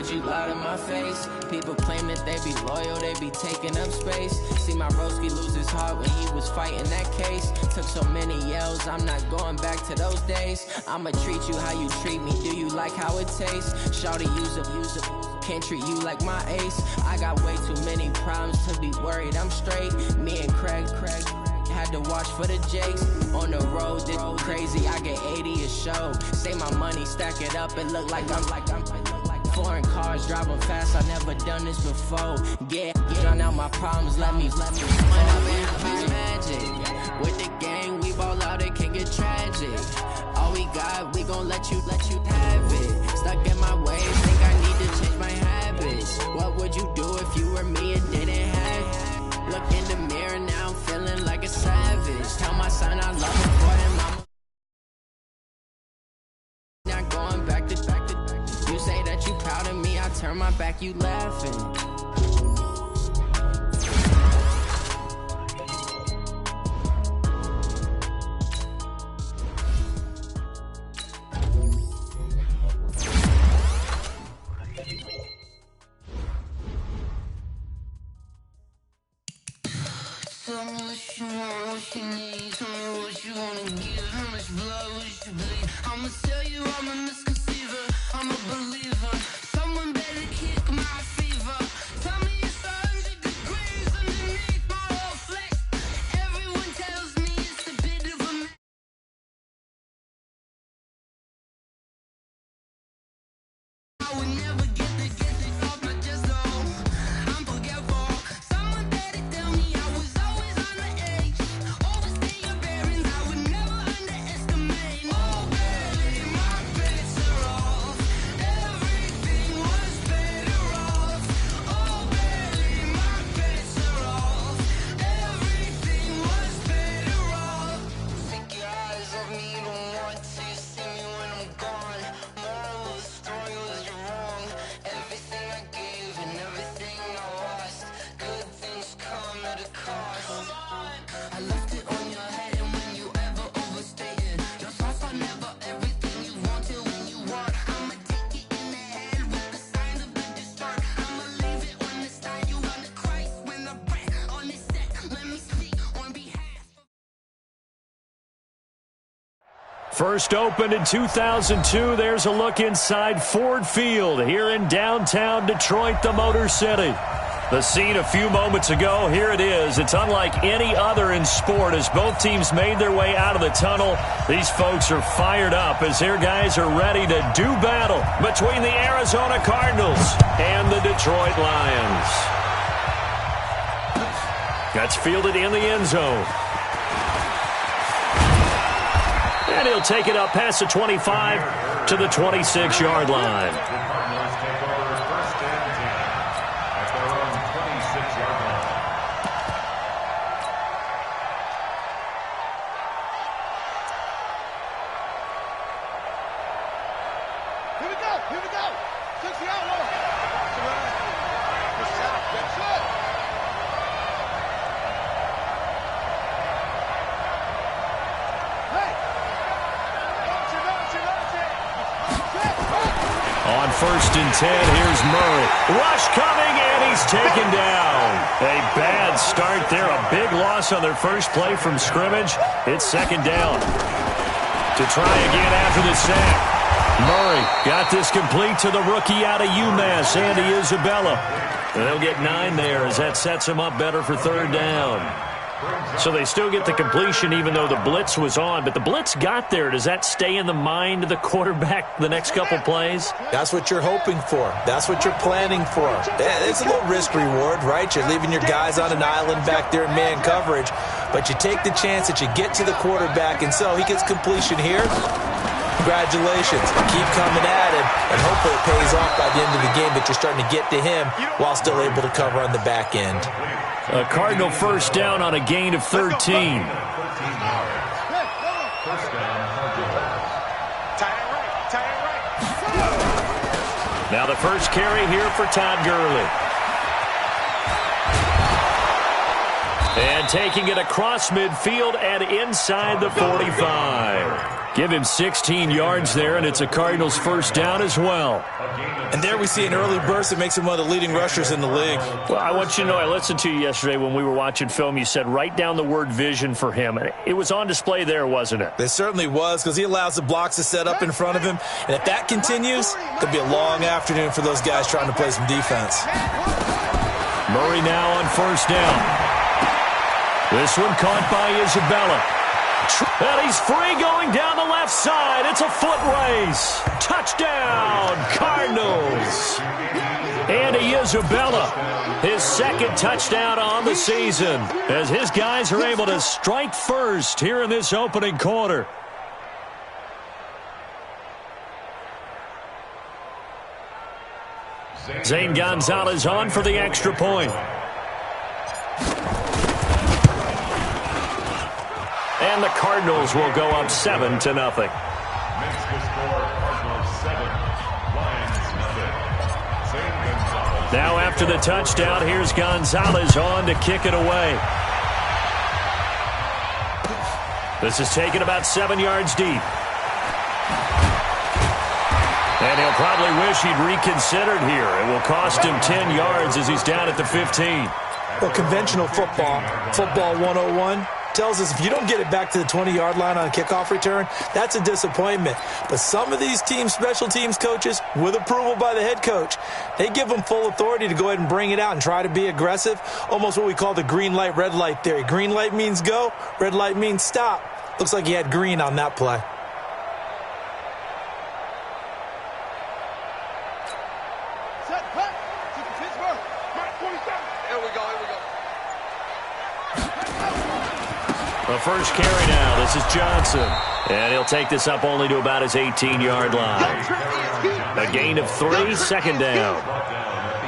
but you lied in my face. People claim that they be loyal, they be taking up space. See my broski lose his heart when he was fighting that case. Took so many yells, I'm not going back to those days. I'ma treat you how you treat me, do you like how it tastes? Shawty, use up, can't treat you like my ace. I got way too many problems to be worried, I'm straight. Me and Craig had to watch for the Jakes. On the road, this crazy, I get 80 a show. Say my money, stack it up, it look like I'm foreign cars, driving fast, I never done this before. Yeah, drown out my problems, let me run up and have magic. With the gang, we ball out, it can get tragic. All we got, we gon' let you have it. Stuck in my ways, think I need to change my habits. What would you do if you were me and didn't have it? Look in the mirror, now I'm feeling like a savage. Tell my son I love him for him, I'm not going back to. You say that you proud of me, I turn my back, you laughing. Tell me what you want, what you need. Tell me what you wanna give. How much blood would you bleed? I'ma tell you I'm a misconceiver, I'm a believer. Someone better kick my fever. Tell me it's 100 degrees underneath my whole flesh. Everyone tells me it's a bit of a I would never get this off my chest though. I'm forgetful. Someone better tell me I was always on the edge. Overstay your bearings, I would never underestimate. Oh baby, my bets are off. Everything was better off. Oh baby, my bets are off. Everything was better off. Take your eyes off me, don't want to see me when I'm gone. Moral of the story was you're wrong. Everything I gave and everything I lost. Good things come at a cost. I left it on your head, and when you ever overstay it, your thoughts are never everything you wanted when you want. I'ma take it in the head with the signs of the distort. I'ma leave it on the side. You want the Christ when the breath on this set. Let me speak on behalf. First opened in 2002, there's a look inside Ford Field here in downtown Detroit, the Motor City. The scene a few moments ago, here it is. It's unlike any other in sport as both teams made their way out of the tunnel. These folks are fired up as their guys are ready to do battle between the Arizona Cardinals and the Detroit Lions. That's fielded in the end zone. And he'll take it up past the 25 to the 26-yard line. Cardinals take over first and 10 at their own 26-yard line. Here we go. 60-yard line. Good shot. Good shot. Hey. On first and 10, here's Murray. Rush coming, and he's taken down. A bad start there. A big loss on their first play from scrimmage. It's second down. To try again after the sack. Murray got this complete to the rookie out of UMass, Andy Isabella. And they'll get 9 there as that sets him up better for third down. So they still get the completion even though the blitz was on. But the blitz got there. Does that stay in the mind of the quarterback the next couple plays? That's what you're hoping for. That's what you're planning for. It's a little risk-reward, right? You're leaving your guys on an island back there in man coverage. But you take the chance that you get to the quarterback, and so he gets completion here. Congratulations. Keep coming at him, and hopefully it pays off by the end of the game that you're starting to get to him while still able to cover on the back end. A Cardinal first down on a gain of 13. First down, Now the first carry here for Todd Gurley. And taking it across midfield and inside the 45. Give him 16 yards there, and it's a Cardinals first down as well. And there we see an early burst that makes him one of the leading rushers in the league. Well, I want you to know, I listened to you yesterday when we were watching film. You said write down the word vision for him. It was on display there, wasn't it? It certainly was, because he allows the blocks to set up in front of him. And if that continues, it'll be a long afternoon for those guys trying to play some defense. Murray now on first down. This one caught by Isabella. And he's free going down the left side. It's a foot race. Touchdown, Cardinals. Andy Isabella, his second touchdown on the season, as his guys are able to strike first here in this opening quarter. Zane Gonzalez on for the extra point. And the Cardinals will go up 7-0. Makes the score Cardinals 7, Lions nothing. Zane Gonzalez. Now after the touchdown, here's Gonzalez on to kick it away. This is taken about 7 yards deep. And he'll probably wish he'd reconsidered here. It will cost him 10 yards as he's down at the 15. Well, conventional football 101, tells us if you don't get it back to the 20-yard line on a kickoff return, that's a disappointment. But some of these teams, special teams coaches, with approval by the head coach, they give them full authority to go ahead and bring it out and try to be aggressive, almost what we call the green light, red light theory. Green light means go, red light means stop. Looks like he had green on that play. Set, cut. Pittsburgh. Mark 27. Here we go. The first carry now. This is Johnson. And he'll take this up only to about his 18-yard line. A gain of 3, second down.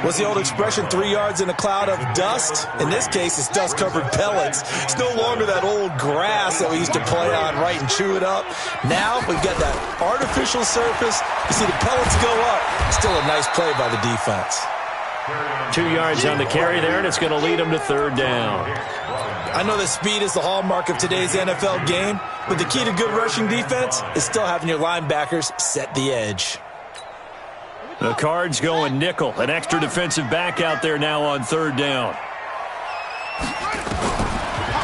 What's the old expression, 3 yards in a cloud of dust? In this case, it's dust-covered pellets. It's no longer that old grass that we used to play on, right, and chew it up. Now we've got that artificial surface. You see the pellets go up. Still a nice play by the defense. 2 yards on the carry there, and it's going to lead him to third down. I know that speed is the hallmark of today's NFL game, but the key to good rushing defense is still having your linebackers set the edge. The Cards going nickel. An extra defensive back out there now on third down.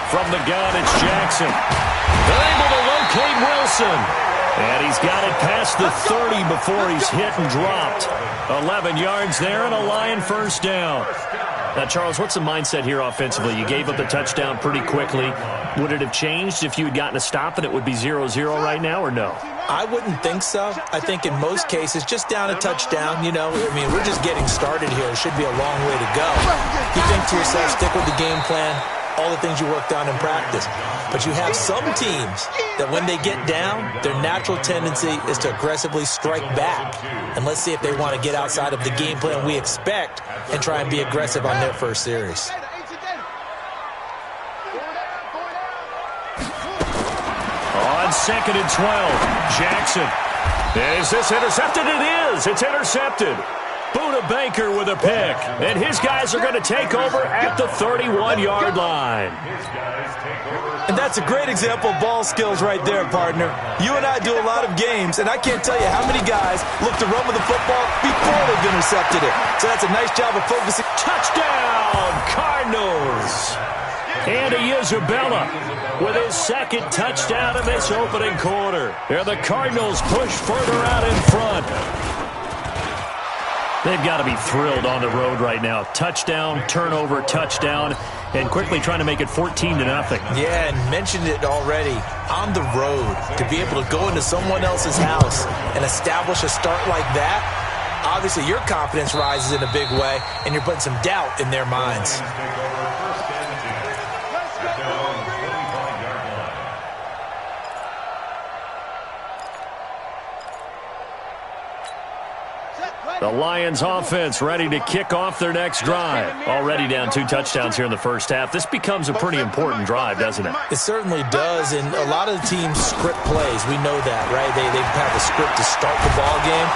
From the gun, it's Jackson. They're able to locate Wilson. And he's got it past the 30 before he's hit and dropped. 11 yards there and a Lion first down. Now, Charles, what's the mindset here offensively? You gave up the touchdown pretty quickly. Would it have changed if you had gotten a stop and it would be 0-0 right now, or no? I wouldn't think so. I think in most cases, just down a touchdown, we're just getting started here. It should be a long way to go. You think to yourself, stick with the game plan, all the things you worked on in practice. But you have some teams that when they get down, their natural tendency is to aggressively strike back. And let's see if they want to get outside of the game plan we expect and try and be aggressive on their first series. On 2nd and 12, Jackson. Is this intercepted? It is. It's intercepted. Buda Baker with a pick. And his guys are going to take over at the 31-yard line. And that's a great example of ball skills right there, partner. You and I do a lot of games, and I can't tell you how many guys look to run with the football before they've intercepted it. So that's a nice job of focusing. Touchdown, Cardinals. Andy Isabella with his second touchdown in this opening quarter. And the Cardinals push further out in front. They've got to be thrilled on the road right now. Touchdown, turnover, touchdown, and quickly trying to make it 14-0. Yeah, and mentioned it already. On the road, to be able to go into someone else's house and establish a start like that, obviously your confidence rises in a big way, and you're putting some doubt in their minds. The Lions offense ready to kick off their next drive. Already down 2 touchdowns here in the first half. This becomes a pretty important drive, doesn't it? It certainly does, and a lot of the teams script plays. We know that, right? They have a script to start the ball game.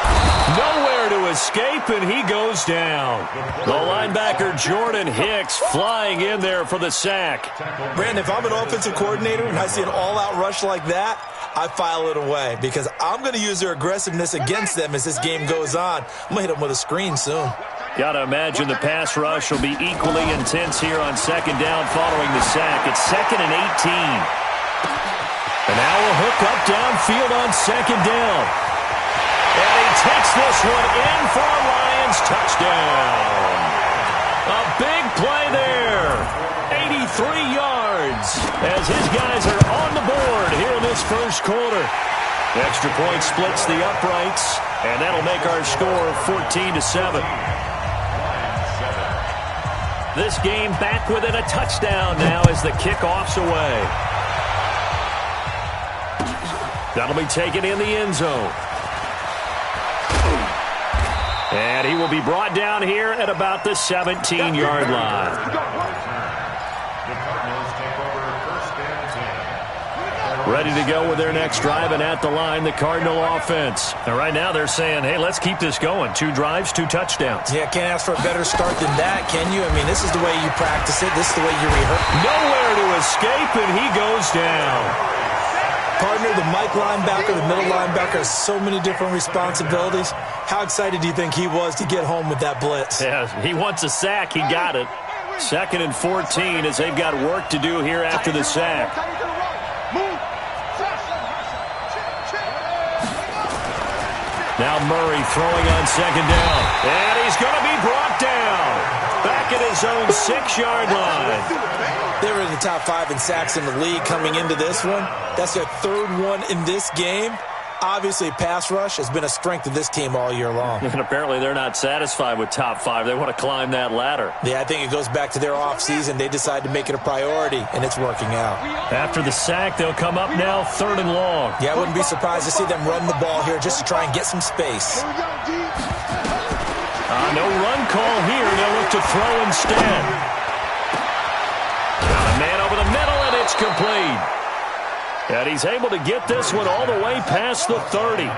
Nowhere to escape, and he goes down. The linebacker Jordan Hicks flying in there for the sack. Brandon, if I'm an offensive coordinator and I see an all-out rush like that, I file it away because I'm going to use their aggressiveness against them as this game goes on. I'm going to hit them with a screen soon. Got to imagine the pass rush will be equally intense here on second down following the sack. It's 2nd and 18. And now a hook up downfield on second down. And he takes this one in for a Lions touchdown. A big play there. 83 yards as his guys are on the board here in this first quarter. The extra point splits the uprights, and that'll make our score 14-7. This game back within a touchdown now as the kickoff's away. That'll be taken in the end zone. And he will be brought down here at about the 17-yard line. Ready to go with their next drive, and at the line, the Cardinal offense. And right now they're saying, hey, let's keep this going. 2 drives, 2 touchdowns. Yeah, can't ask for a better start than that, can you? I mean, this is the way you practice it. This is the way you rehearse. Nowhere to escape, and he goes down. Partner, the Mike linebacker, the middle linebacker has so many different responsibilities. How excited do you think he was to get home with that blitz? Yeah, he wants a sack. He got it. 2nd and 14 as they've got work to do here after the sack. Now Murray throwing on second down. And he's going to be brought down. Back at his own 6-yard line. They were in the top 5 in sacks in the league coming into this one. That's their 3rd one in this game. Obviously, pass rush has been a strength of this team all year long. And apparently they're not satisfied with top 5. They want to climb that ladder. Yeah, I think it goes back to their offseason. They decided to make it a priority, and it's working out. After the sack, they'll come up now 3rd and long. Yeah, I wouldn't be surprised to see them run the ball here just to try and get some space. No run call here. They'll look to throw instead. Got a man over the middle, and it's complete. And he's able to get this one all the way past the 30.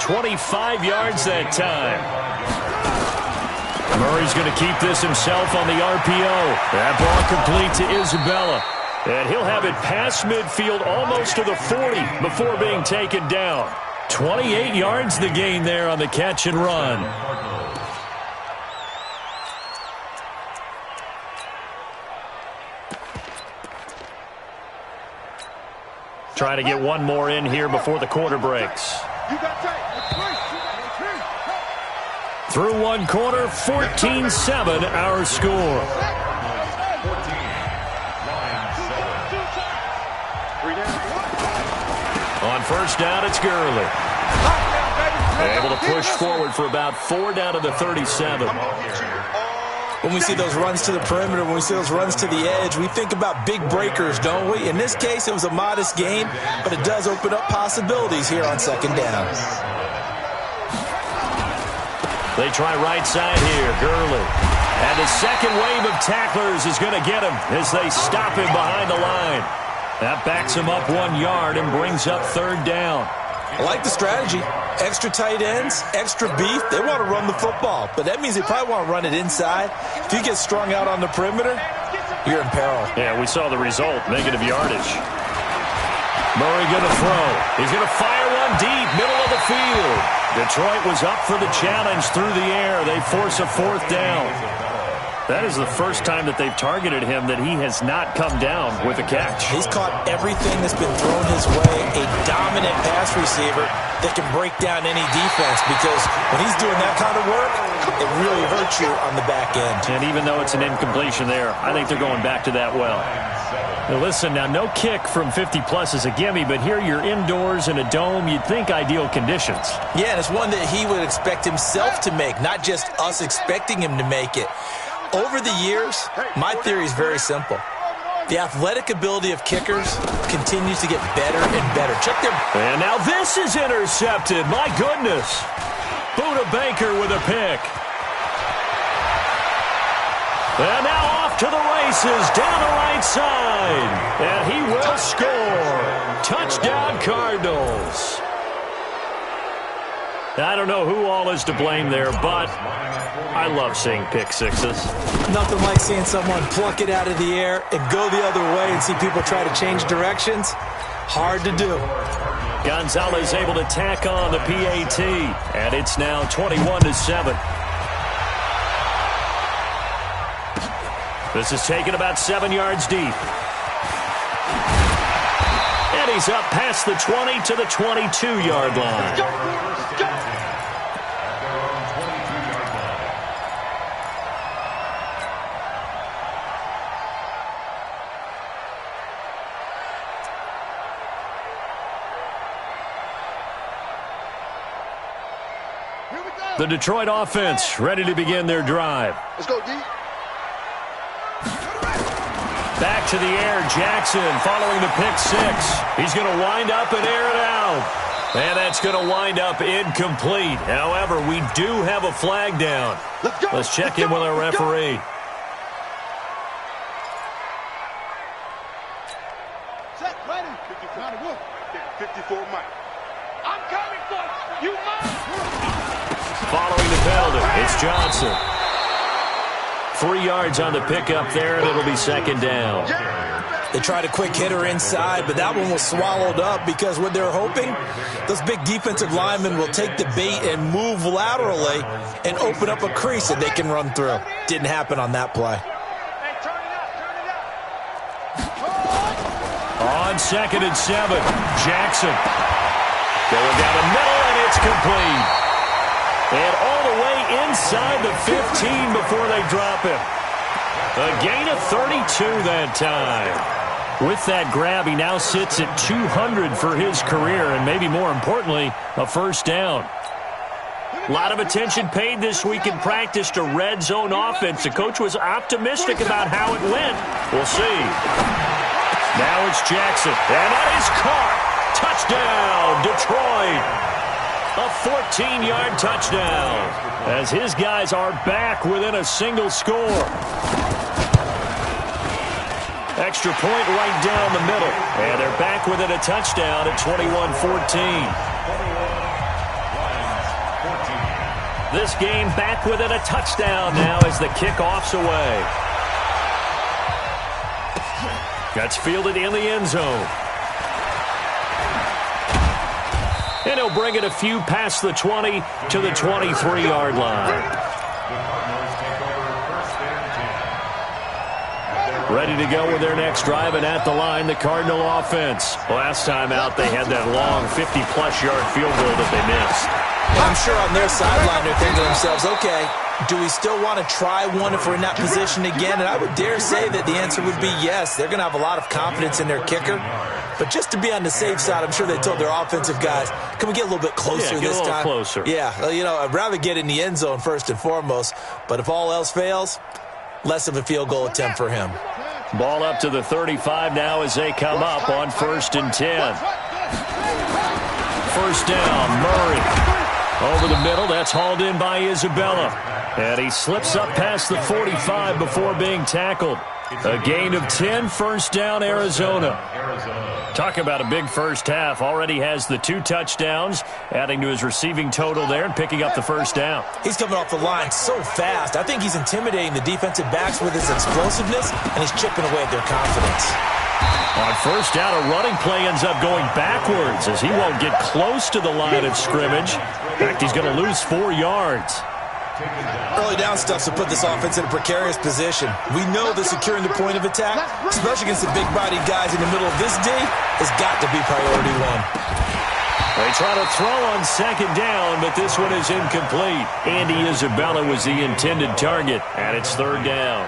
25 yards that time. Murray's going to keep this himself on the RPO. That ball complete to Isabella. And he'll have it past midfield almost to the 40 before being taken down. 28 yards the gain there on the catch and run. Trying to get one more in here before the quarter breaks. Through one quarter, 14-7 our score. On first down, it's Gurley. Able to push forward for about 4 down to the 37. When we see those runs to the perimeter, when we see those runs to the edge, we think about big breakers, don't we? In this case, it was a modest game, but it does open up possibilities here on second down. They try right side here, Gurley. And the second wave of tacklers is going to get him as they stop him behind the line. That backs him up 1 yard and brings up 3rd down. I like the strategy. Extra tight ends, extra beef. They want to run the football, but that means they probably want to run it inside. If you get strung out on the perimeter, you're in peril. Yeah, we saw the result, negative yardage. Murray going to throw. He's going to fire one deep, middle of the field. Detroit was up for the challenge through the air. They force a 4th down. That is the first time that they've targeted him that he has not come down with a catch. He's caught everything that's been thrown his way. A dominant pass receiver that can break down any defense, because when he's doing that kind of work, it really hurts you on the back end. And even though it's an incompletion there, I think they're going back to that well. Now listen, now no kick from 50-plus is a gimme, but here you're indoors in a dome. You'd think ideal conditions. Yeah, and it's one that he would expect himself to make, not just us expecting him to make it. Over the years, my theory is very simple. The athletic ability of kickers continues to get better and better. Check their... And now this is intercepted. My goodness. Buda Baker with a pick. And now off to the races down the right side. And he will score. Touchdown Cardinals. I don't know who all is to blame there, but I love seeing pick sixes. Nothing like seeing someone pluck it out of the air and go the other way and see people try to change directions. Hard to do. Gonzalez able to tack on the PAT, and it's now 21-7. This is taken about 7 yards deep. And he's up past the 20 to the 22-yard line. The Detroit offense ready to begin their drive. Let's go, D. Back to the air, Jackson following the pick six. He's going to wind up and air it out. And that's going to wind up incomplete. However, we do have a flag down. Let's check in with our referee. Set, ready. 54 Mike. I'm coming for you, Mike. Following the penalty, it's Johnson. 3 yards on the pickup there, and it'll be second down. They tried a quick hitter inside, but that one was swallowed up because what they're hoping, those big defensive linemen will take the bait and move laterally and open up a crease that they can run through. Didn't happen on that play. On 2nd and 7, Jackson. Going down the middle, and it's complete. And all the way inside the 15 before they drop him. A gain of 32 that time. With that grab, he now sits at 200 for his career, and maybe more importantly, a first down. A lot of attention paid this week in practice to red zone offense. The coach was optimistic about how it went. We'll see. Now it's Jackson, and that is caught. Touchdown, Detroit. A 14-yard touchdown as his guys are back within a single score. Extra point right down the middle, and they're back within a touchdown at 21-14. This game back within a touchdown now as the kickoff's away. That's fielded in the end zone. And he'll bring it a few past the 20 to the 23-yard line. Ready to go with their next drive, and at the line, the Cardinal offense. Last time out, they had that long 50-plus yard field goal that they missed. I'm sure on their sideline they're thinking to themselves, okay, do we still want to try one if we're in that position again? And I would dare say that the answer would be yes. They're going to have a lot of confidence in their kicker. But just to be on the safe side, I'm sure they told their offensive guys, can we get a little bit closer this time? Closer. Yeah, you know, I'd rather get in the end zone first and foremost. But if all else fails, less of a field goal attempt for him. Ball up to the 35 now as they come up on 1st and 10. First down, Murray. Over the middle, that's hauled in by Isabella. And he slips up past the 45 before being tackled. A gain of 10, first down, Arizona. Talk about a big first half. Already has the 2 touchdowns, adding to his receiving total there and picking up the first down. He's coming off the line so fast. I think he's intimidating the defensive backs with his explosiveness, and he's chipping away at their confidence. On first down, a running play ends up going backwards as he won't get close to the line of scrimmage. In fact, he's going to lose 4 yards. Early down stuff to put this offense in a precarious position. We know that securing the point of attack, especially against the big-bodied guys in the middle of this D, has got to be priority one. They try to throw on second down, but this one is incomplete. Andy Isabella was the intended target, and it's third down.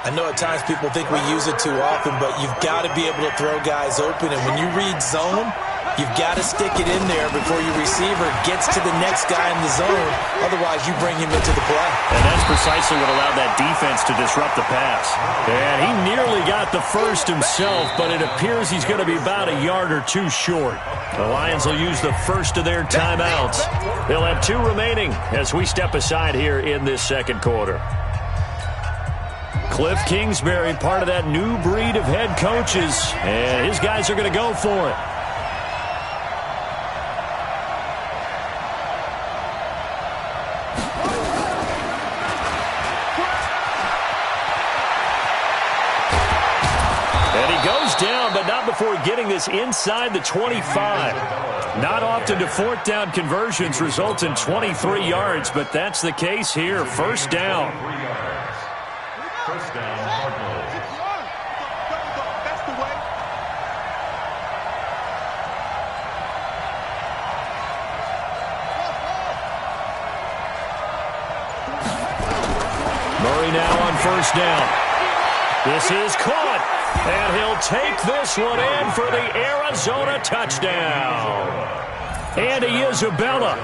I know at times people think we use it too often, but you've got to be able to throw guys open. And when you read zone, you've got to stick it in there before your receiver gets to the next guy in the zone. Otherwise, you bring him into the play. And that's precisely what allowed that defense to disrupt the pass. And he nearly got the first himself, but it appears he's going to be about a yard or 2 short. The Lions will use the first of their timeouts. They'll have 2 remaining as we step aside here in this second quarter. Cliff Kingsbury, part of that new breed of head coaches, and his guys are going to go for it. And he goes down, but not before before getting this inside the 25. Not often do fourth down conversions result in 23 yards, but that's the case here. First down. 3 yards. First down, Cardinals. That's the way. Murray now on first down. This is caught, and he'll take this one in for the Arizona touchdown. Andy Isabella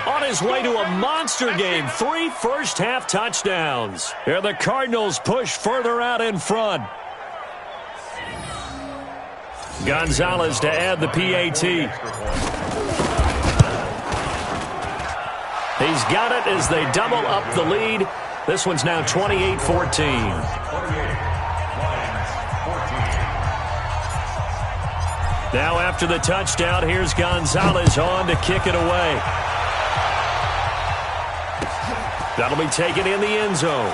on his way to a monster game. 3 first-half touchdowns. Here the Cardinals push further out in front. Gonzalez to add the PAT. He's got it as they double up the lead. This one's now 28-14. Now after the touchdown, here's Gonzalez on to kick it away. That'll be taken in the end zone.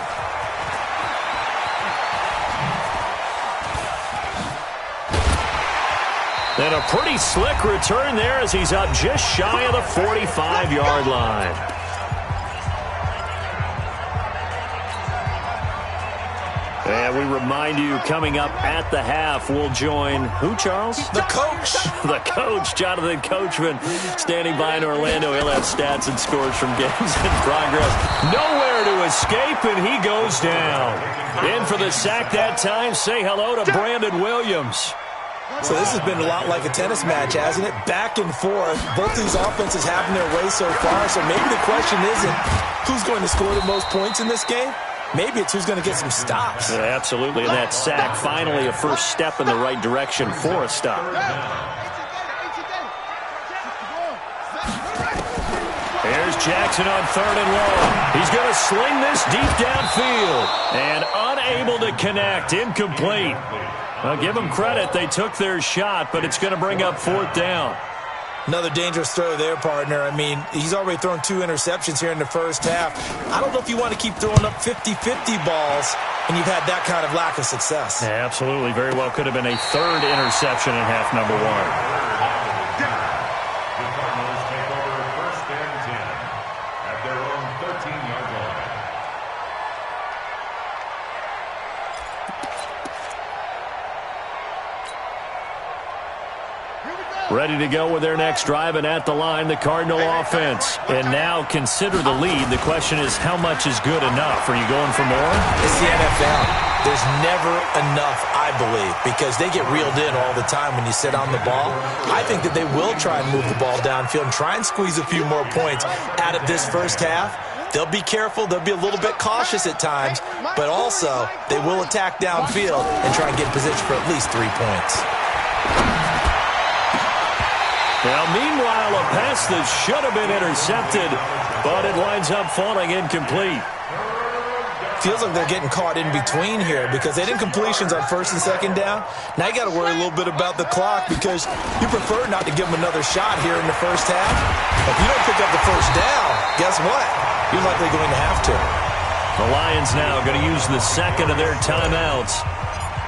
And a pretty slick return there as he's up just shy of the 45-yard line. And we remind you, coming up at the half, we'll join who, Charles? The coach. The coach, Jonathan Coachman, standing by in Orlando. He'll have stats and scores from games in progress. Nowhere to escape, and he goes down. In for the sack that time. Say hello to Brandon Williams. So this has been a lot like a tennis match, hasn't it? Back and forth. Both these offenses having their way so far. So maybe the question isn't who's going to score the most points in this game. Maybe it's who's going to get some stops. Yeah, absolutely. And that sack, finally a first step in the right direction for a stop. Here's Jackson on 3rd and long. He's going to sling this deep downfield. And unable to connect. Incomplete. Well, give them credit. They took their shot, but it's going to bring up 4th down. Another dangerous throw there, partner. I mean, he's already thrown 2 interceptions here in the first half. I don't know if you want to keep throwing up 50-50 balls and you've had that kind of lack of success. Yeah, absolutely. Very well could have been a 3rd interception in half number 1. The Cardinals take over first and 10 at their own 13-yard line. Ready to go with their next drive, and at the line, the Cardinal offense. And now consider the lead. The question is, how much is good enough? Are you going for more? It's the NFL. There's never enough, I believe, because they get reeled in all the time when you sit on the ball. I think that they will try and move the ball downfield and try and squeeze a few more points out of this first half. They'll be careful. They'll be a little bit cautious at times, but also they will attack downfield and try and get in position for at least 3 points. Now, meanwhile, a pass that should have been intercepted, but it winds up falling incomplete. Feels like they're getting caught in between here because they did completions on 1st and 2nd down. Now you got to worry a little bit about the clock because you prefer not to give them another shot here in the first half. If you don't pick up the first down, guess what? You're likely going to have to. The Lions now going to use the second of their timeouts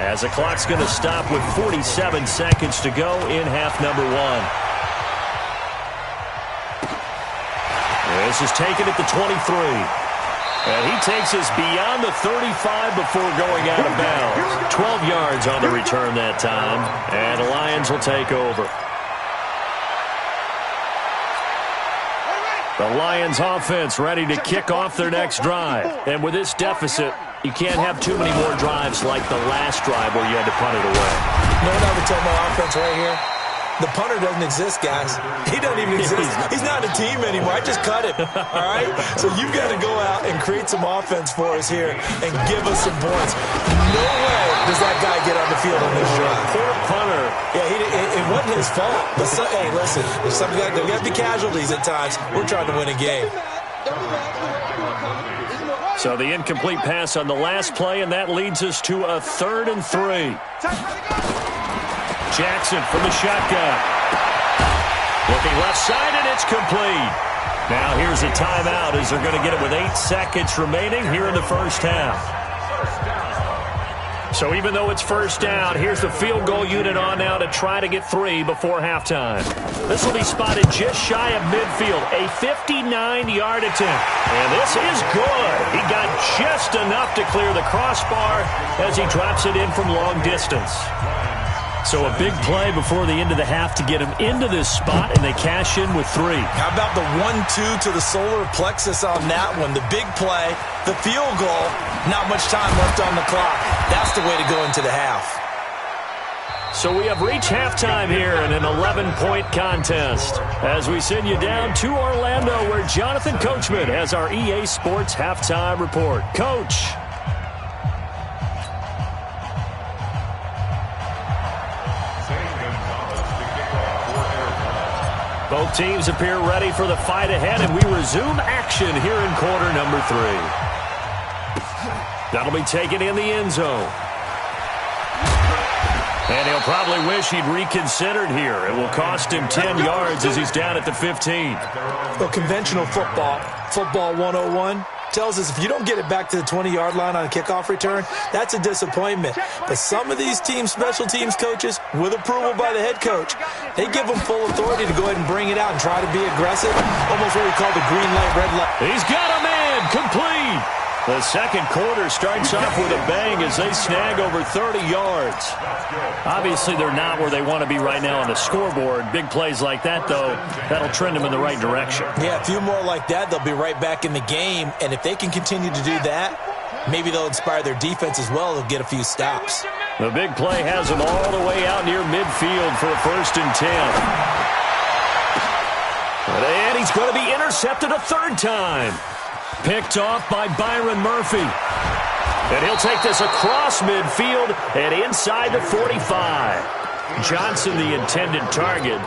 as the clock's going to stop with 47 seconds to go in half number 1. This is taken at the 23. And he takes us beyond the 35 before going out of bounds. 12 yards on the return that time. And the Lions will take over. The Lions offense ready to kick off their next drive. And with this deficit, you can't have too many more drives like the last drive where you had to punt it away. No one ever told my offense right here. The punter doesn't exist, guys. He doesn't even exist. He's not a team anymore. I just cut him, all right? So you've got to go out and create some offense for us here and give us some points. No way does that guy get on the field on this drive. Poor punter. Yeah, it wasn't his fault. But hey, listen, there's something like that. We have the casualties at times. We're trying to win a game. So the incomplete pass on the last play, and that leads us to a 3rd and 3. Jackson from the shotgun. Looking left side, and it's complete. Now here's a timeout as they're going to get it with 8 seconds remaining here in the first half. So even though it's first down, here's the field goal unit on now to try to get 3 before halftime. This will be spotted just shy of midfield, a 59-yard attempt. And this is good. He got just enough to clear the crossbar as he drops it in from long distance. So a big play before the end of the half to get him into this spot, and they cash in with 3. How about the 1-2 to the solar plexus on that one? The big play, the field goal, not much time left on the clock. That's the way to go into the half. So we have reached halftime here in an 11-point contest as we send you down to Orlando where Jonathan Coachman has our EA Sports halftime report. Coach. Both teams appear ready for the fight ahead, and we resume action here in quarter number 3. That'll be taken in the end zone. And he'll probably wish he'd reconsidered here. It will cost him 10 yards as he's down at the 15. Well, conventional football 101, tells us if you don't get it back to the 20-yard line on a kickoff return, that's a disappointment. But some of these special teams coaches, with approval by the head coach, they give them full authority to go ahead and bring it out and try to be aggressive, almost what we call the green light, red light. He's got a man, complete. The second quarter starts off with a bang as they snag over 30 yards. Obviously, they're not where they want to be right now on the scoreboard. Big plays like that, though, that'll trend them in the right direction. Yeah, a few more like that, they'll be right back in the game. And if they can continue to do that, maybe they'll inspire their defense as well. They'll get a few stops. The big play has them all the way out near midfield for a 1st and 10. And he's going to be intercepted a 3rd time. Picked off by Byron Murphy. And he'll take this across midfield and inside the 45. Johnson, the intended target.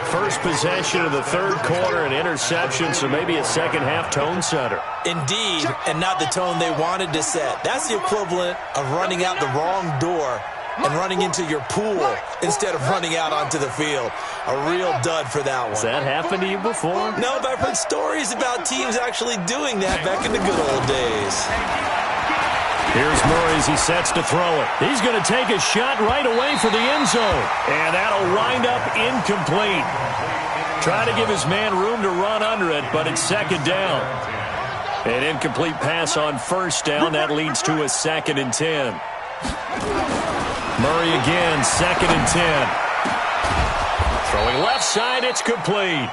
First possession of the 3rd quarter, an interception, so maybe a second-half tone setter. Indeed, and not the tone they wanted to set. That's the equivalent of running out the wrong door and running into your pool instead of running out onto the field. A real dud for that one. Has that happened to you before? No, but I've heard stories about teams actually doing that back in the good old days. Here's Murray as he sets to throw it. He's going to take a shot right away for the end zone. And that'll wind up incomplete. Trying to give his man room to run under it, but it's 2nd down. An incomplete pass on 1st down. That leads to a 2nd and 10. Murray again, 2nd and 10. Throwing left side, it's complete.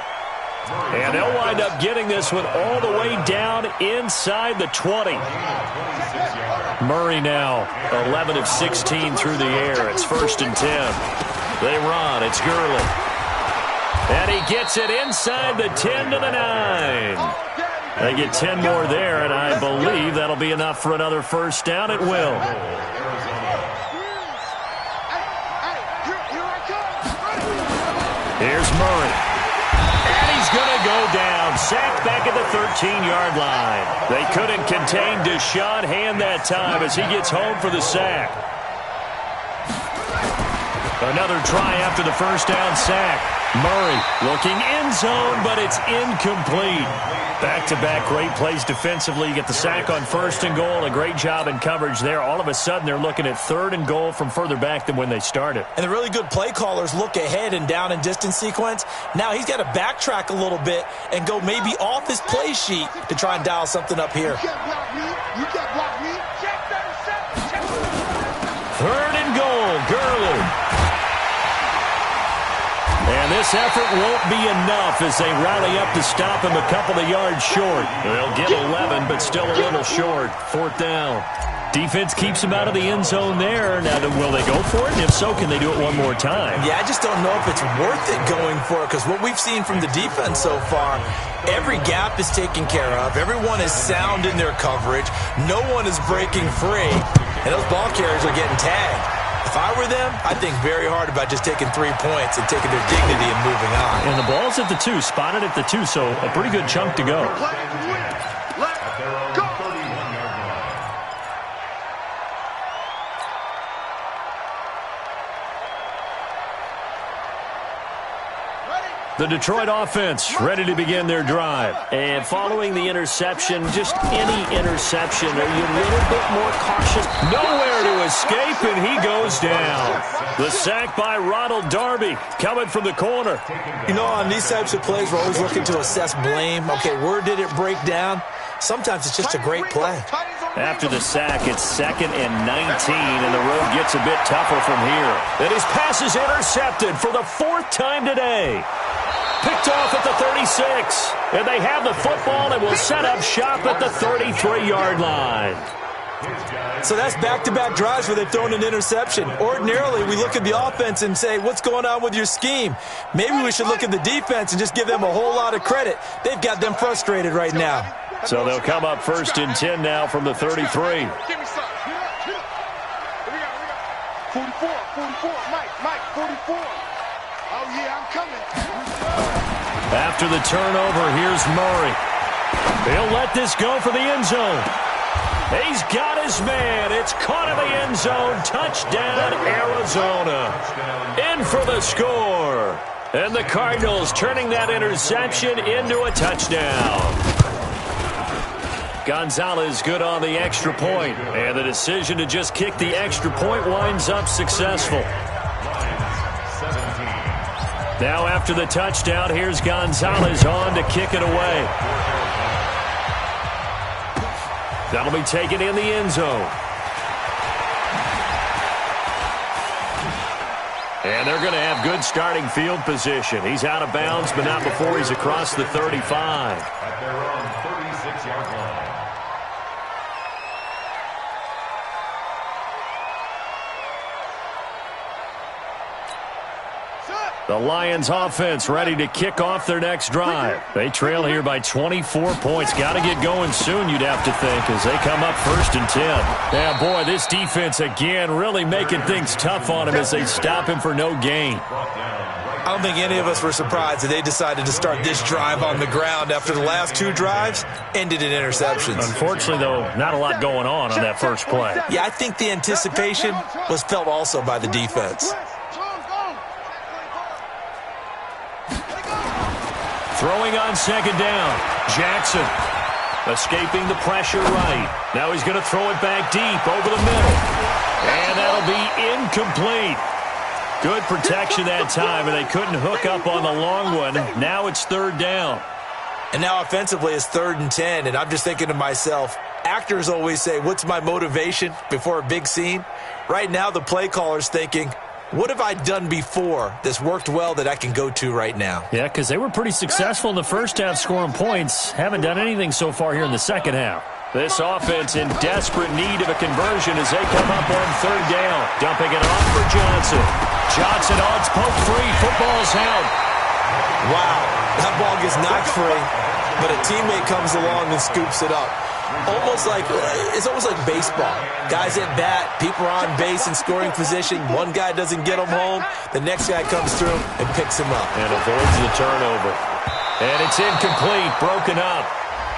And they'll wind up getting this one all the way down inside the 20. Murray now 11 of 16 through the air. It's 1st and 10. They run. It's Gurley. And he gets it inside the 10 to the 9. They get 10 more there, and I believe that'll be enough for another 1st down. It will. Here's Murray. And he's going to go down. Sacked back at the 13-yard line. They couldn't contain Deshaun Hand that time as he gets home for the sack. Another try after the 1st down sack. Murray looking end zone, but it's incomplete. Back-to-back great plays defensively. You get the sack on 1st and goal. A great job in coverage there. All of a sudden, they're looking at 3rd and goal from further back than when they started. And the really good play callers look ahead and down and distance sequence. Now he's got to backtrack a little bit and go maybe off his play sheet to try and dial something up here. You can't block me. You can't block me. Check that. 3rd and goal. Gurley. And this effort won't be enough as they rally up to stop him a couple of yards short. They'll get 11, but still a little short. 4th down. Defense keeps him out of the end zone there. Now, will they go for it? And if so, can they do it one more time? Yeah, I just don't know if it's worth it going for it because what we've seen from the defense so far, every gap is taken care of. Everyone is sound in their coverage. No one is breaking free. And those ball carriers are getting tagged. If I were them, I'd think very hard about just taking 3 points and taking their dignity and moving on. And the ball's at the 2, spotted at the 2, so a pretty good chunk to go. The Detroit offense ready to begin their drive. And following the interception, just any interception, are you a little bit more cautious? Nowhere to escape, and he goes down. The sack by Ronald Darby coming from the corner. You know, on these types of plays, we're always looking to assess blame. Okay, where did it break down? Sometimes it's just a great play. After the sack, it's 2nd and 19, and the road gets a bit tougher from here. And his pass is intercepted for the 4th time today. Picked off at the 36, and they have the football and will set up shop at the 33-yard line. So that's back-to-back drives where they've thrown an interception. Ordinarily, we look at the offense and say, what's going on with your scheme? Maybe we should look at the defense and just give them a whole lot of credit. They've got them frustrated right now. So they'll come up 1st and 10 now from the 33. Give me some. We got 44, Mike, 44. Oh, yeah, I'm coming. After the turnover, here's Murray. He'll let this go for the end zone. He's got his man. It's caught in the end zone. Touchdown, Arizona. In for the score. And the Cardinals turning that interception into a touchdown. Gonzalez good on the extra point. And the decision to just kick the extra point winds up successful. Now after the touchdown, here's Gonzalez on to kick it away. That'll be taken in the end zone. And they're going to have good starting field position. He's out of bounds, but not before he's across the 35. At their own 36-yard line. The Lions offense ready to kick off their next drive. They trail here by 24 points. Got to get going soon, you'd have to think, as they come up 1st and 10. Yeah, boy, this defense again really making things tough on him as they stop him for no gain. I don't think any of us were surprised that they decided to start this drive on the ground after the last 2 drives ended in interceptions. Unfortunately, though, not a lot going on that first play. Yeah, I think the anticipation was felt also by the defense. Throwing on 2nd down. Jackson escaping the pressure right. Now he's going to throw it back deep over the middle. And that'll be incomplete. Good protection that time, and they couldn't hook up on the long one. Now it's 3rd down. And now offensively it's 3rd and 10, and I'm just thinking to myself, actors always say, what's my motivation before a big scene? Right now the play caller's thinking, what have I done before that's worked well that I can go to right now? Yeah, because they were pretty successful in the first half scoring points. Haven't done anything so far here in the second half. This offense in desperate need of a conversion as they come up on 3rd down. Dumping it off for Johnson. Johnson odds poke free. Football's out. Wow, that ball gets knocked free, but a teammate comes along and scoops it up. It's almost like baseball. Guys at bat, people are on base in scoring position. One guy doesn't get him home. The next guy comes through and picks him up. And avoids the turnover. And it's incomplete, broken up.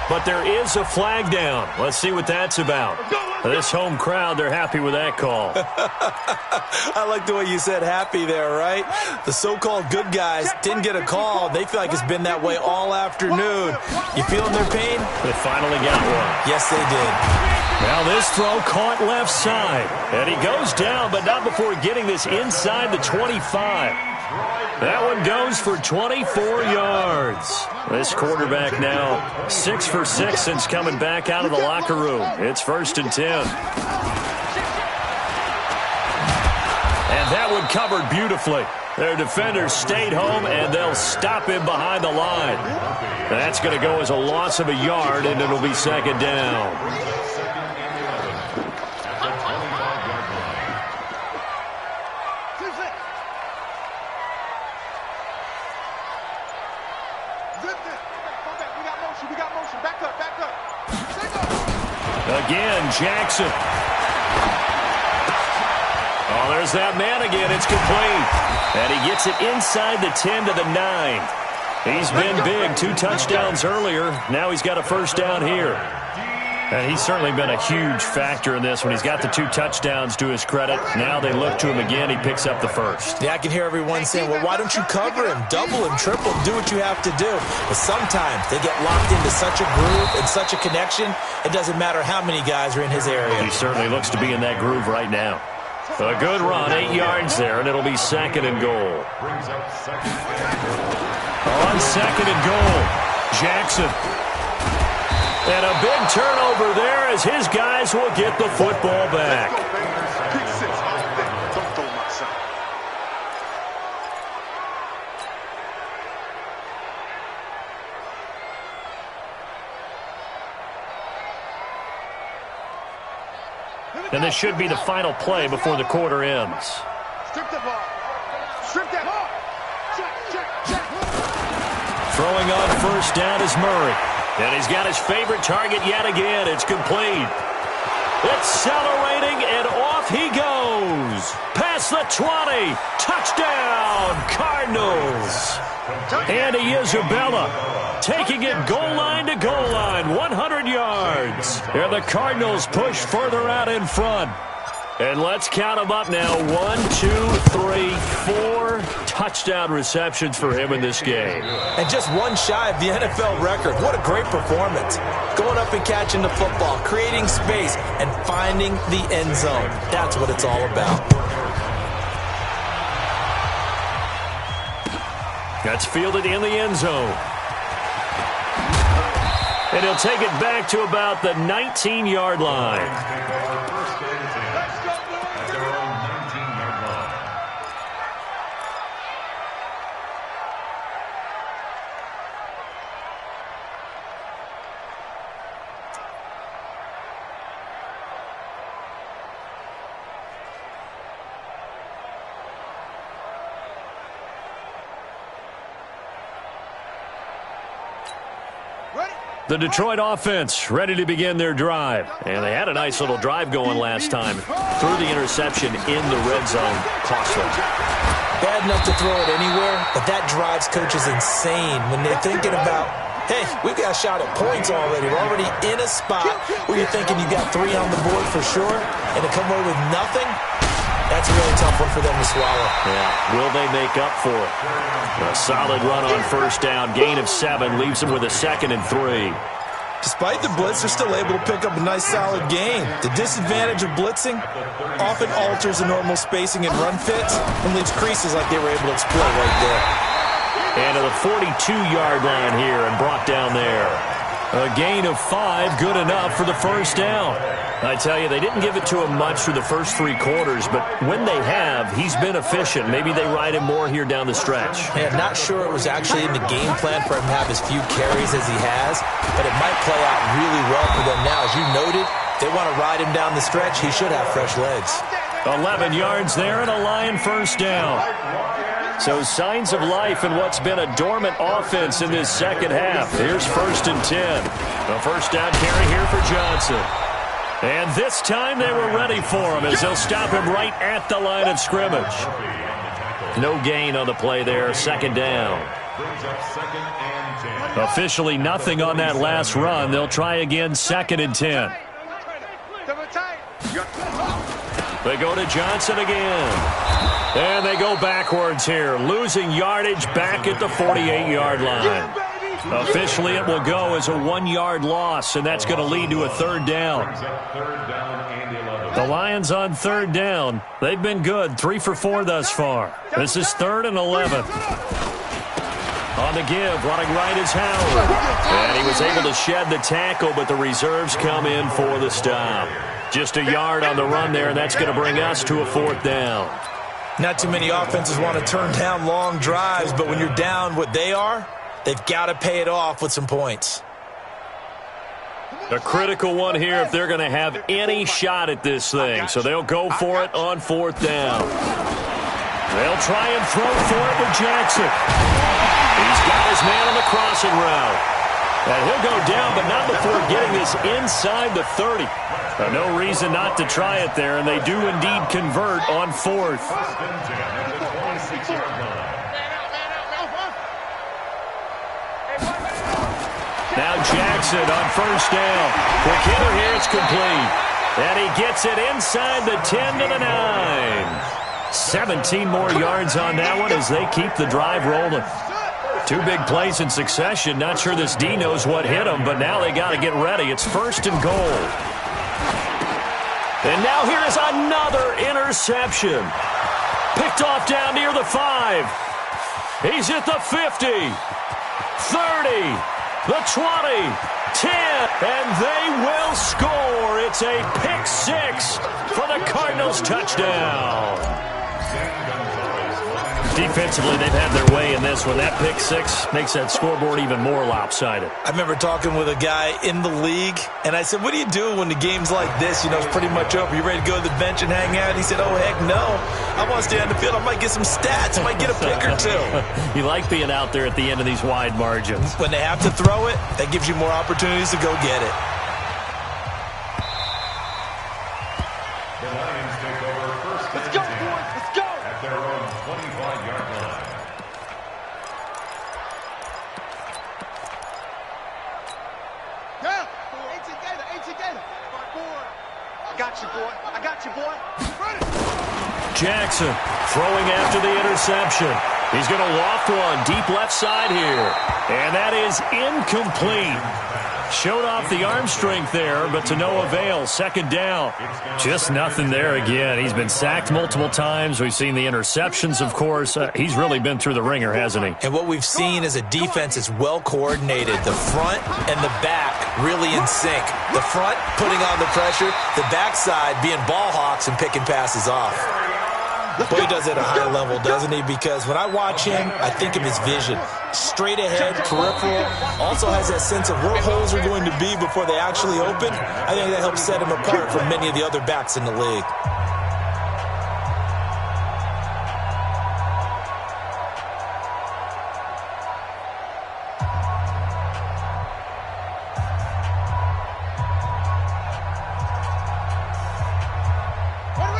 But there is a flag down. Let's see what that's about. This home crowd, they're happy with that call. I like the way you said happy there, right? The so-called good guys didn't get a call. They feel like it's been that way all afternoon. You feeling their pain? They finally got one. Yes, they did. Now this throw caught left side. And he goes down, but not before getting this inside the 25. That one goes for 24 yards. This quarterback now 6 for 6 since coming back out of the locker room. It's 1st and 10. And that one covered beautifully. Their defenders stayed home, and they'll stop him behind the line. That's going to go as a loss of a yard, and it'll be 2nd down. Again, Jackson. Oh, there's that man again. It's complete. And he gets it inside the 10 to the 9. He's been big. 2 touchdowns earlier. Now he's got a 1st down here. And he's certainly been a huge factor in this when he's got the 2 touchdowns to his credit. Now they look to him again. He picks up the first. Yeah, I can hear everyone saying, well, why don't you cover him? Double him, triple him, do what you have to do. But sometimes they get locked into such a groove and such a connection, it doesn't matter how many guys are in his area. He certainly looks to be in that groove right now. A good run, 8 yards there, and it'll be 2nd and goal. On 2nd and goal, Jackson. And a big turnover there as his guys will get the football back. Don't throw my son. And this should be the final play before the quarter ends. Strip the ball. Strip that ball. Check. Throwing on first down is Murray. And he's got his favorite target yet again. It's complete. Accelerating, and off he goes. Past the 20. Touchdown, Cardinals. Andy Isabella taking it goal line to goal line, 100 yards. And the Cardinals push further out in front. And let's count them up now. 1, 2, 3, 4 touchdown receptions for him in this game. And just one shy of the NFL record. What a great performance. Going up and catching the football, creating space, and finding the end zone. That's what it's all about. That's fielded in the end zone. And he'll take it back to about the 19-yard line. The Detroit offense ready to begin their drive. And they had a nice little drive going last time. Threw the interception in the red zone. Costly. Bad enough to throw it anywhere, but that drives coaches insane when they're thinking about, hey, we've got a shot at points already. We're already in a spot where you're thinking you got 3 on the board for sure, and to come away with nothing, that's a really tough one for them to swallow. Yeah, will they make up for it? A solid run on first down. Gain of 7 leaves them with a 2nd and 3. Despite the blitz, they're still able to pick up a nice solid gain. The disadvantage of blitzing often alters the normal spacing and run fits and leaves creases like they were able to exploit right there. And to the 42-yard line here and brought down there. A gain of 5, good enough for the first down. I tell you, they didn't give it to him much through the first 3 quarters, but when they have, he's been efficient. Maybe they ride him more here down the stretch. Yeah, not sure it was actually in the game plan for him to have as few carries as he has, but it might play out really well for them now. As you noted, they want to ride him down the stretch. He should have fresh legs. 11 yards there and a Lion first down. So signs of life in what's been a dormant offense in this second half. Here's 1st and 10. A first down carry here for Johnson. And this time they were ready for him as they'll stop him right at the line of scrimmage. No gain on the play there, 2nd down. Officially nothing on that last run. They'll try again, 2nd and 10. They go to Johnson again. And they go backwards here, losing yardage back at the 48-yard line. Officially, it will go as a 1-yard loss, and that's going to lead to a 3rd down. The Lions on 3rd down. They've been good, 3 for 4 thus far. This is 3rd and 11. On the give, running right is Howard. And he was able to shed the tackle, but the reserves come in for the stop. Just a yard on the run there, and that's going to bring us to a 4th down. Not too many offenses want to turn down long drives, but when you're down what they are, they've got to pay it off with some points. A critical one here if they're going to have any shot at this thing. So they'll go for it on 4th down. They'll try and throw for it with Jackson. He's got his man on the crossing route. And he'll go down, but not before getting this inside the 30. No reason not to try it there, and they do indeed convert on 4th. Now Jackson on first down. Quick hitter here, it's complete. And he gets it inside the 10 to the 9. 17 more yards on that one as they keep the drive rolling. Two big plays in succession. Not sure this D knows what hit him, but now they got to get ready. It's first and goal. And now here is another interception. Picked off down near the 5. He's at the 50, 30, the 20, 10, and they will score. It's a pick 6 for the Cardinals touchdown. Defensively, they've had their way in this one. That pick 6 makes that scoreboard even more lopsided. I remember talking with a guy in the league, and I said, what do you do when the game's like this? You know, it's pretty much over. You ready to go to the bench and hang out? And he said, oh, heck no. I want to stay on the field. I might get some stats. I might get a pick or two. You like being out there at the end of these wide margins. When they have to throw it, that gives you more opportunities to go get it. The Lions take over first. Let's go, boys. Let's go. At their own 25-yard line. Yeah. Talleykeydet. I got you, boy. I got you, boy. Ready. Jackson throwing after the interception. He's going to loft one deep left side here. And that is incomplete. Showed off the arm strength there, but to no avail. Second down. Just nothing there again. He's been sacked multiple times. We've seen the interceptions, of course. He's really been through the ringer, hasn't he? And what we've seen is a defense that's well coordinated. The front and the back really in sync. The front putting on the pressure, the backside being ball hawks and picking passes off. Boy, he does it at a high level, doesn't he? Because when I watch him, I think of his vision. Straight ahead, peripheral. Also has that sense of where holes are going to be before they actually open. I think that helps set him apart from many of the other backs in the league.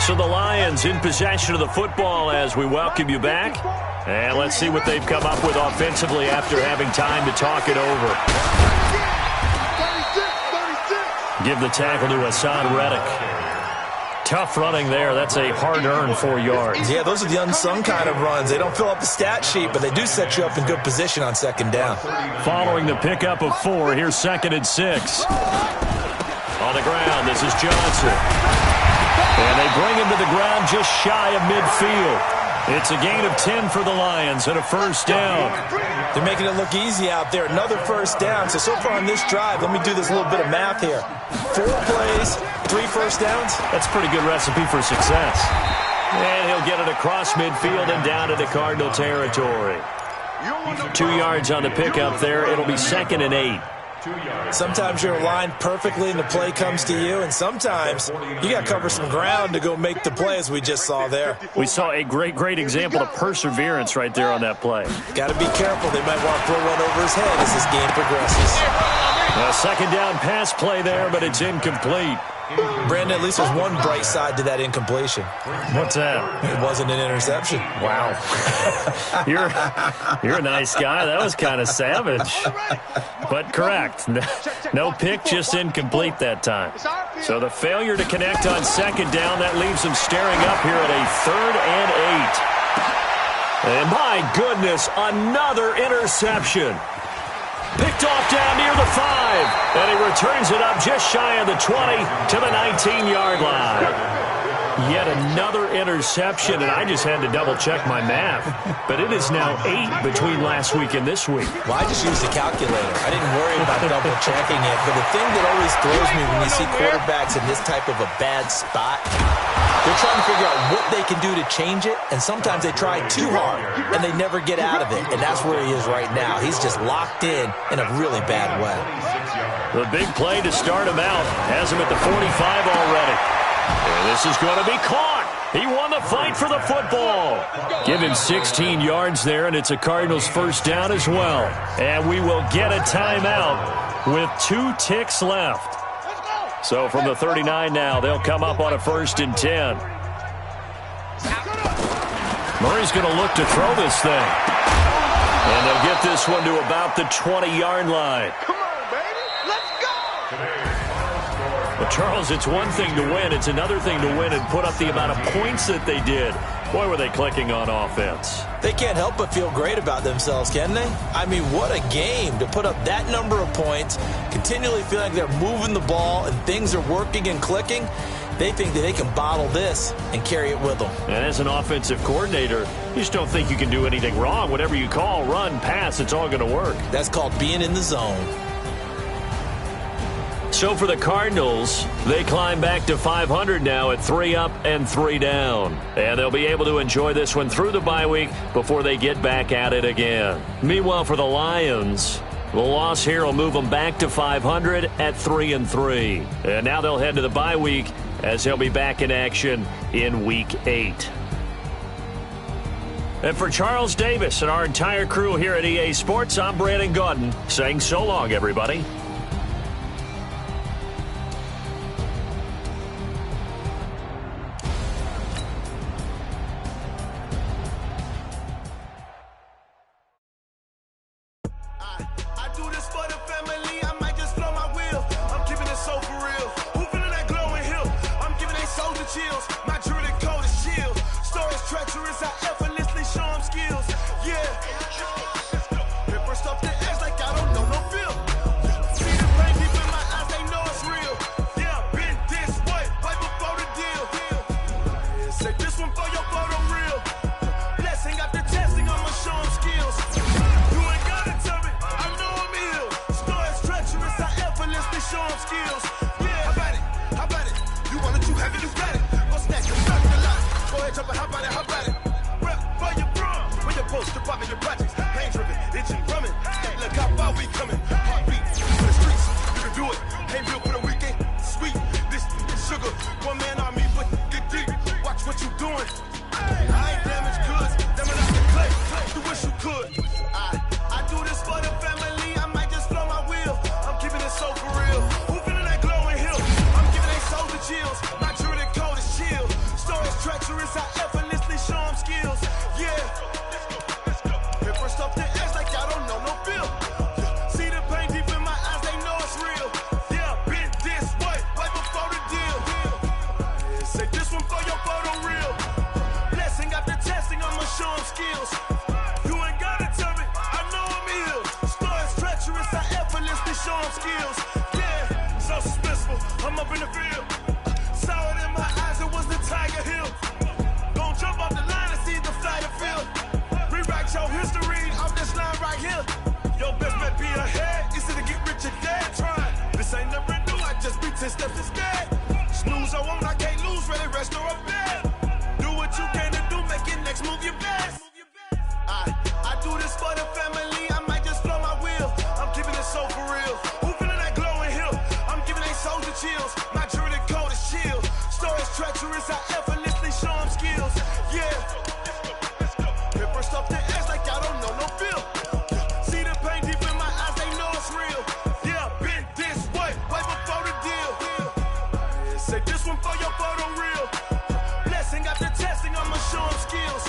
So the Lions in possession of the football as we welcome you back. And let's see what they've come up with offensively after having time to talk it over. 36. Give the tackle to Hassan Reddick. Tough running there. That's a hard-earned 4 yards. Yeah, those are the unsung kind of runs. They don't fill up the stat sheet, but they do set you up in good position on second down. Following the pickup of 4, here's 2nd and 6. On the ground, this is Johnson. And they bring him to the ground just shy of midfield. It's a gain of 10 for the Lions and a first down. They're making it look easy out there. Another first down. So far on this drive, let me do this little bit of math here. 4 plays, 3 first downs. That's a pretty good recipe for success. And he'll get it across midfield and down into Cardinal territory. 2 yards on the pickup there. It'll be 2nd and 8. Sometimes you're aligned perfectly and the play comes to you, and sometimes you got to cover some ground to go make the play, as we just saw there. We saw a great example of perseverance right there on that play. Got to be careful. They might want to throw one over his head as this game progresses. A second down pass play there, but it's incomplete. Brandon, at least there's one bright side to that incompletion. What's that? It wasn't an interception. Wow. You're a nice guy. That was kind of savage. But correct. No pick, just incomplete that time. So the failure to connect on second down, that leaves them staring up here at a 3rd and 8. And my goodness, another interception. Picked off down near the 5, and he returns it up just shy of the 20 to the 19-yard line. Yet another interception, and I just had to double-check my math. But it is now 8 between last week and this week. Well, I just used a calculator. I didn't worry about double-checking it. But the thing that always throws me when you see quarterbacks in this type of a bad spot, they're trying to figure out what they can do to change it, and sometimes they try too hard, and they never get out of it. And that's where he is right now. He's just locked in a really bad way. The big play to start him out has him at the 45 already. And this is going to be caught. He won the fight for the football. Give him 16 yards there, and it's a Cardinals first down as well. And we will get a timeout with 2 ticks left. So from the 39 now, they'll come up on a 1st and 10. Murray's going to look to throw this thing. And they'll get this one to about the 20-yard line. Well, Charles, it's one thing to win. It's another thing to win and put up the amount of points that they did. Boy, were they clicking on offense. They can't help but feel great about themselves, can they? I mean, what a game to put up that number of points, continually feeling like they're moving the ball and things are working and clicking. They think that they can bottle this and carry it with them. And as an offensive coordinator, you just don't think you can do anything wrong. Whatever you call, run, pass, it's all going to work. That's called being in the zone. So for the Cardinals, they climb back to 500 now at 3 up and 3 down. And they'll be able to enjoy this one through the bye week before they get back at it again. Meanwhile, for the Lions, the loss here will move them back to 500 at 3-3. And now they'll head to the bye week as they'll be back in action in Week 8. And for Charles Davis and our entire crew here at EA Sports, I'm Brandon Gaudin saying so long, everybody. I do this for the family, I might just blow my wheel. I'm keeping it so for real. Who feeling that glowing hill? I'm giving they soldier chills. My jewelry code is chill. Stories treacherous, I effortlessly show them skills. Yeah. Paper stuff the edge like I don't know no feel. See the pain deep in my eyes, they know it's real. Yeah, been this way, right before the deal. Say this one for your photo real. Blessing after testing, I'ma show them skills. You ain't gotta tell me. Show them skills. Yeah, how about it? You want it, you have it, you got it. Go snatch it, stop the lot. Go ahead, jump it, how about it? Rep for your bro. When you're supposed to pop in your projects. Pain driven, itching, drumming. Hey, look how far we coming. Heartbeat for the streets. You can do it. Ain't real for the weekend. Sweet, this sugar. One man on me, but get deep. Watch what you doing. I ain't damaged goods. Damn it out the clay. You wish you could. I do this for the family. I might just blow my wheel. I'm keeping it so for real. Who feeling that glowing hill? I'm giving they soldier chills. My jewelry code is chill. Stories treacherous, I effortlessly show them skills. Yeah. Paper stuff the edge like I don't know no feel. See the pain deep in my eyes, they know it's real. Yeah, been this way, right before the deal. Say this one for your photo real. Blessing after testing, I'ma show them skills. You ain't gotta tell me, I know I'm ill. Stories treacherous, I effortlessly show them skills. Yeah, so suspenseful, I'm up in the field. Saw it in my eyes, it was the Tiger Hill. Don't jump off the line and see the flight of field. Rewrite your history off this line right here. Your best bet be ahead, easy to get rich or dead. Try, this ain't never new, I just be 10 steps instead. Snooze I won't, I can't lose, ready, rest or up bed. Do what you can to do, make it next move your best. I do this for the family, I might just blow my wheel. I'm keeping it so for real. Who feeling that glowing hill? I'm giving they soldier chills. My jewelry code is chill. Stories treacherous, I effortlessly show them skills. Yeah. Paper stuff the edge like I don't know no feel. See the pain deep in my eyes, they know it's real. Yeah, been this way, right before the deal. Say this one for your photo real. Blessing after testing, I'ma show them skills.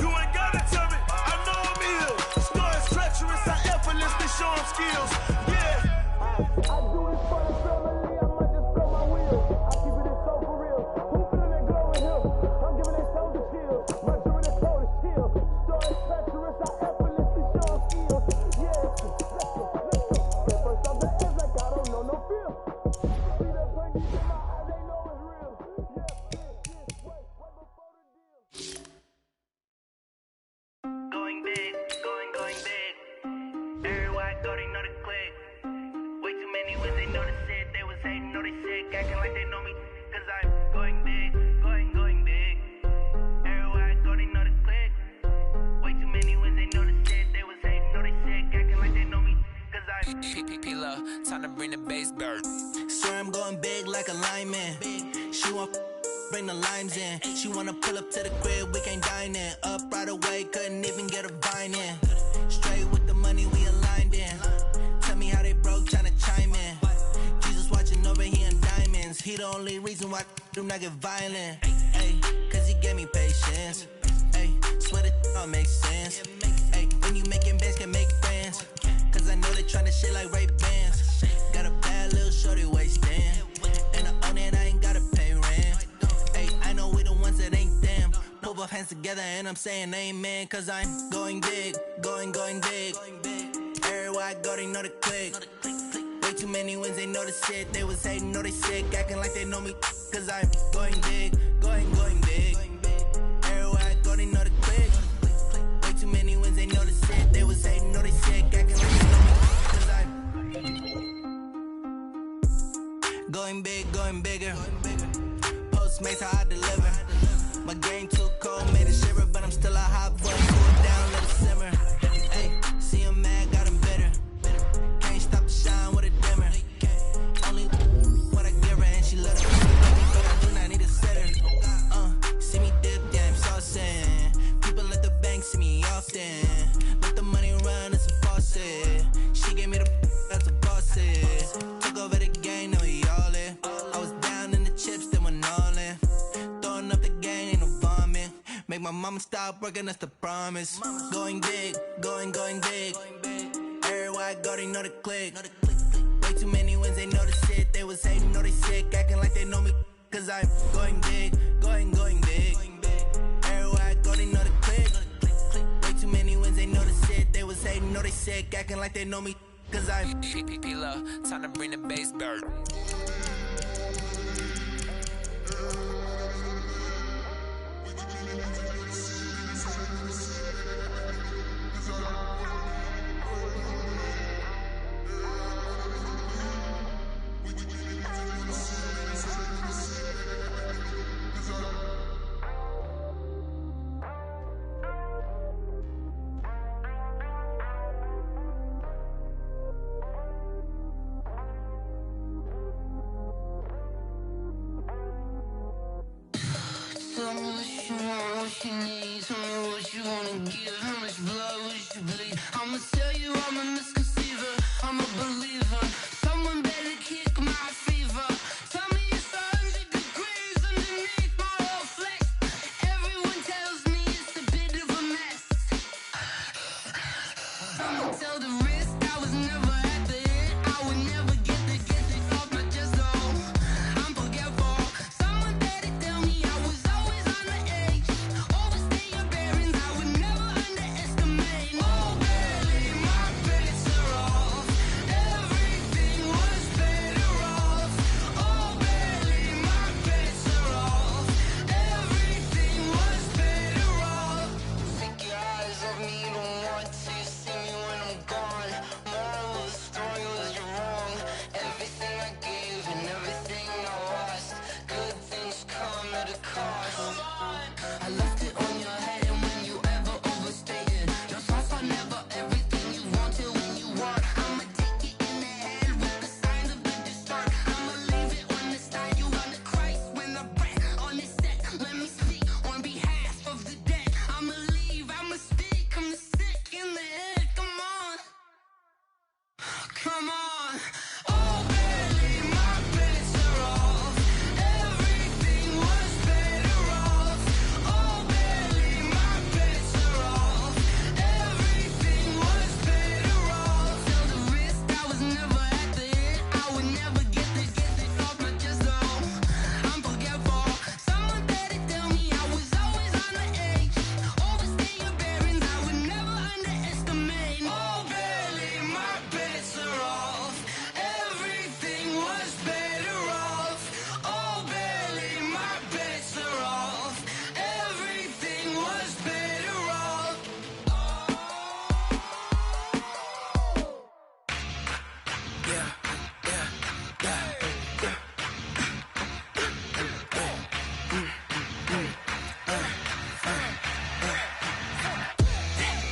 You ain't gotta tell me, I know I'm ill. Stories treacherous, I effortlessly show them skills. Yeah. I do this for the family, I might just blow my wheel. I keep it so for real. Who feeling that glowing hill? I'm giving they soldier chills. My jewelry code is chill. Stories treacherous, I effortlessly show them skills. Yeah, let's go. First off the edge like I don't know no feel. See that pain deep in my eyes, they know it's real. Yeah, this way, right before the deal. Going big, going big. Everywhere I go, they know the click. Way too many when they know the shit. They was hating, know they sick, acting like they know me. Cause I'm going big, going big. Everywhere I go, they know the click. Way too many when they know the shit. They was hating, know they sick, acting like they know me. Cause I'm P-P-P-Love, time to bring the bass bird. Swear I'm going big like a lineman. She want bring the limes in. She wanna pull up to the crib, we can't dine in. Up right away, couldn't even get a vine in. Straight with the money we aligned in. Tell me how they broke, tryna chime in. Jesus watching over here in diamonds. He the only reason why do not get violent. Ay, cause he gave me patience. Ay, swear that all makes sense. Ay, when you making bands, can make friends. Cause I know they tryna shit like Ray Bans. Got a bad little shorty wasting. hands together and I'm saying amen, cause I'm going big, going big. Everywhere I go, they know the click. Way too many wins, they know the shit. They was hating, know they sick, acting like they know me, cause I'm going big, going big. Everywhere I go, they know the click. Way too many wins, they know the shit. They was hating, know they sick, acting like they know me, cause I'm going big, going bigger. Postmates how I deliver. My game too cold, made it shiver, but I'm still a hot boy. Cool it down, let it simmer. Hey, see him mad, got him bitter. Can't stop the shine with a dimmer. Only what I give her, and she let her. But I do not need a sitter. See me dip, yeah, I'm saucing. People at the bank see me often. Let the money run, it's a faucet. She gave me the that's a boss it. Took over the game, now we all in. I was down in the chips, then went all in. Throwing up the game, ain't no vomit. Make my mama stop working, that's the promise. Going big, going big. Everywhere I go, they know the click. Way too many wins, they know the shit. They was hating, know they sick, acting like they know me, cause I'm going big, going big. Everywhere I go, they know the click. Way too many wins, they know the shit. They was hating, know they sick, acting like they know me, cause I'm P-Lo, time to bring the bass bird. Tell me what you want, what you need. Tell me what you wanna give. How much blood would you bleed? I'ma tell you I'm a misconceiver. I'm a believer. Someone better kick my fever. Tell me it's 100 degrees underneath my whole flesh. Everyone tells me it's a bit of a mess. I'ma tell the risk I was never at the end. I would never get the off my chest though. I'm forgetful. Someone better tell me I was always on the edge. Overstay your bearings, I would never underestimate. Oh, barely, my bets are off. Everything was better off. Oh, barely, my bets are off. Everything was better off. Take your eyes off me, don't want to see me when I'm gone. Moral of the story was you're wrong. Everything I gave and everything I lost. Good things come at a cost. I left it on your head, and when you ever overstay it, your thoughts are never everything you wanted when you want. I'ma take it in the head with the signs of the distort. I'ma leave it on the side. You on the Christ when the breath on the set. Let me speak on behalf of the dead. I'ma leave, I'ma speak. I'm the sick in the head. Come on, come on. Oh, barely, my bets are off. Everything was better off. Oh, barely, my bets are off. Everything was better off. Tell the risk I was never at the end. I would never get the off my chest though. I'm forgetful. Someone better tell me I was always on the edge. Overstay your bearings, I would never underestimate. Oh, barely, my bets are off. Everything was better off. Oh, barely, my bets are off. Everything was better off.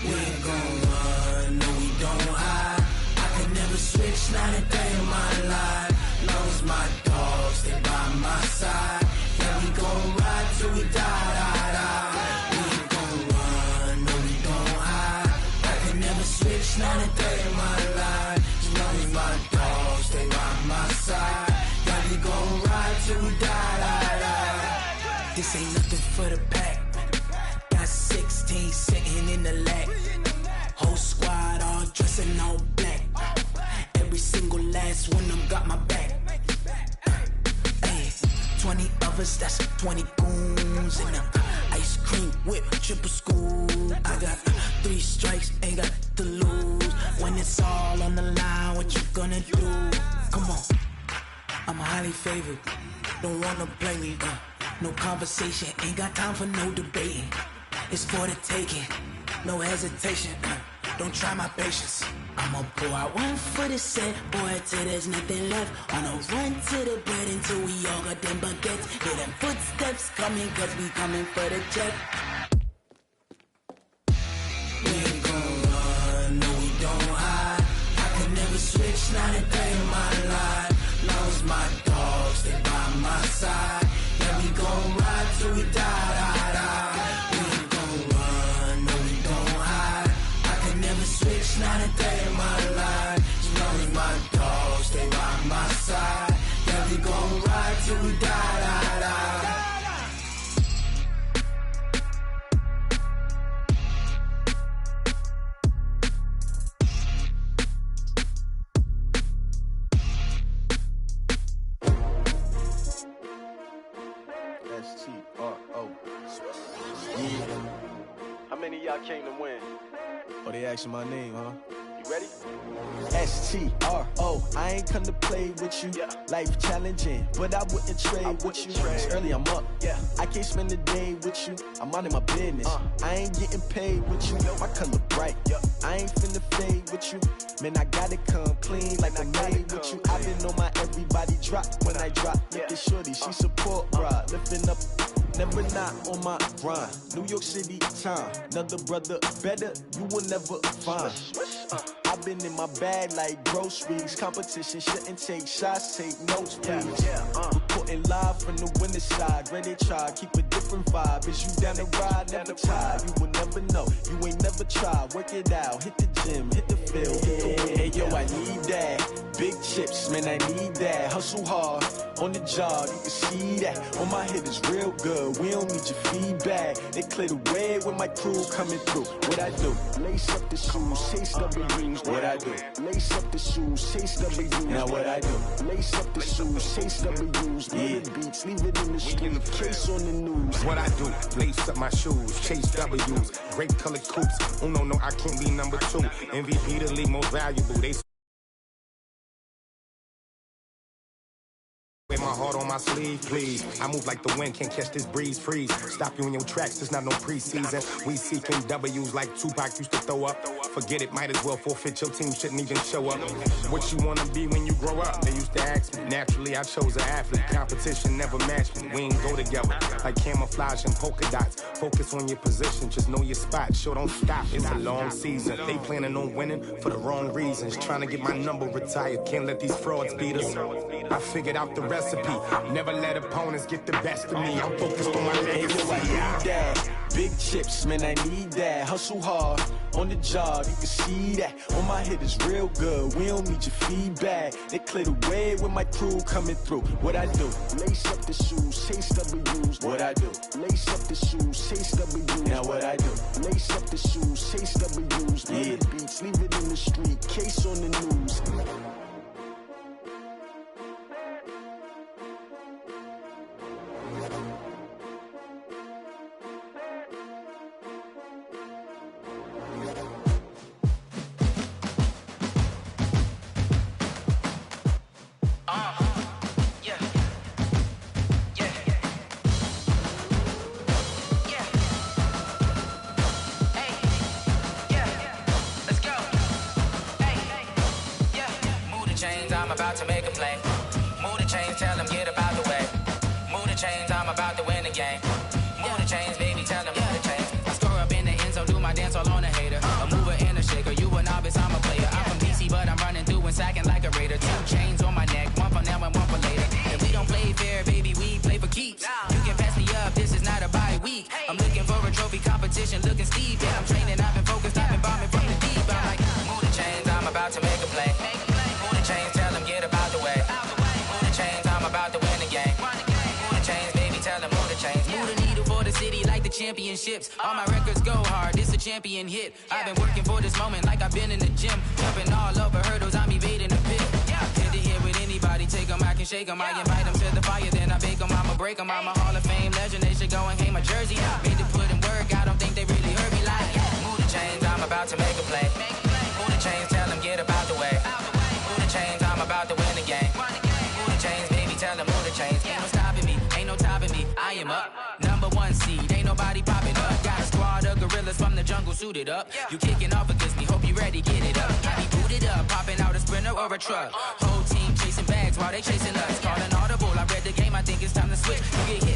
We ain't gon' run, no we don't hide. I could never switch, not a day in my life. Long as my dogs, they by my side. Yeah, we gon' ride till we die. We ain't gon' run, no we don't hide. I could never switch, not a day in my life. As long as my dogs, they by my side. Yeah, we gon' ride till we die. This ain't nothing for the pack. Got 16 sitting in the lap. Whole squad all dressing all black. Every single last one of them got my back. Ay, 20 of us, that's 20 goons in them. I Ice cream whip, triple scoop. I got 3 strikes, ain't got to lose. When it's all on the line, what you gonna do? Come on, I'm highly favored. Don't wanna play me, no conversation, ain't got time for no debating. It's for the taking, no hesitation. Don't try my patience. I'ma pour out one for the set, boy, till there's nothing left. On a run to the bread until we all got them baguettes. Hear them footsteps coming, cause we coming for the check. We ain't gon' run, no we don't hide. I could never switch, not a day in my life. Long as my dogs, they by my side. Yeah, we gon' ride till we die. We ain't gon' run, no we don't hide. I could never switch, not a day in my life. As long as my dogs, they by my side. Yeah, we gon' ride till we die. S-T-R-O. Yeah. How many of y'all came to win? Oh, they asking my name, huh? You ready? S-T-R-O. I ain't come to play with you. Yeah. Life challenging, but I wouldn't trade with you. It's early, I'm up. Yeah. I can't spend the day with you. I'm minding my business. I ain't getting paid with you. My color bright. I ain't finna fade with you. Man, I gotta come clean like I made with you. I've been on my everybody drop when I drop. Look at shorty, she support, bruh. Lifting up, never not on my grind. New York City time, another brother better, you will never find. I've been in my bag like groceries. Competition shouldn't take shots, take notes, please. Reporting live from the winning side. Ready to try, keep a different vibe. Is you down the ride, never tired. You will never know, you ain't never tried. Work it out, hit the gym, hit the field, hit the wind. Hey yo, I need that. Big chips, man, I need that. Hustle hard, on the job, you can see that. On my head is real good, we don't need your feedback. They clear the way when my crew coming through. What I do? Lace up the shoes, chase W's. What I do? Lace up the shoes, chase W's. Now what I do? Lace up the shoes, chase W's. Yeah. Beats, leave it in the street, case on the news. What I do? Lace up my shoes, chase W's. Great colored coops. Oh no, I can't be number 2. MVP the league most valuable. They wear my heart on my sleeve, please. I move like the wind, can't catch this breeze, freeze. Stop you in your tracks, it's not no preseason. We seeking W's like Tupac used to throw up. Forget it, might as well forfeit, your team shouldn't even show up. What you wanna be when you grow up? They used to ask me. Naturally, I chose an athlete. Competition never matched me. We ain't go together like camouflage and polka dots. Focus on your position, just know your spot. Sure, don't stop, it's a long season. They planning on winning for the wrong reasons. Trying to get my number retired, can't let these frauds beat us. I figured out the recipe. Never let opponents get the best of me. I'm focused on my legacy. I need that. Big chips, man, I need that. Hustle hard, on the job, you can see that. On my head is real good, we don't need your feedback. They clear the way when my crew coming through. What I do? Lace up the shoes, chase W's. What I do? Lace up the shoes, chase W's. Now what I do? Lace up the shoes, chase W's. Yeah. Beats, leave it in the street, case on the news. I'm about to make a play. Move the chains, tell them get about the way. Move the chains, I'm about to win the game. Move the chains, baby, tell them move the chains. I score up in the end zone, do my dance all on a hater. A mover and a shaker, you a novice, I'm a player. I'm from DC, but I'm running through and sacking like a raider. 2 chains on my neck, one for now and one for later. If we don't play fair, baby, we play for keeps. You can pass me up, this is not a bye week. I'm looking for a trophy competition, looking steep. Yeah, I'm training, I've been focused, I've been bombing from the deep. I'm like, move the chains, I'm about to make a play. Move the chains, tell them get about the way. Move the chains, I'm about to win the game. Move the chains, baby, tell them move the chains. Move the needle for the city like the championships. All my records go hard, this a champion hit. I've been working for this moment like I've been in the gym. Jumping all over hurdles, I'm evading the pit. Head to head with anybody. Anybody take them, I can shake them. I invite them to the fire, then I bake them. I'ma break them. I'm a Hall of Fame legend. They should go and hang my jersey. Made to put in work, I don't think they really heard me like. Move the chains, I'm about to make a play. Move the chains, tell them get about the way. Move the chains, I'm about to win the game. Move the chains, baby, tell them move the chains. Ain't no stopping me, ain't no topping me. I am up, number one seed. Ain't nobody popping up. Got a squad of gorillas from the jungle suited up. You kicking off against me, hope you ready, get it up. I be booted up, popping out a Sprinter or a truck. Whole team chasing bags while they chasing us. Calling audible, I read the game, I think it's time to switch. You get hit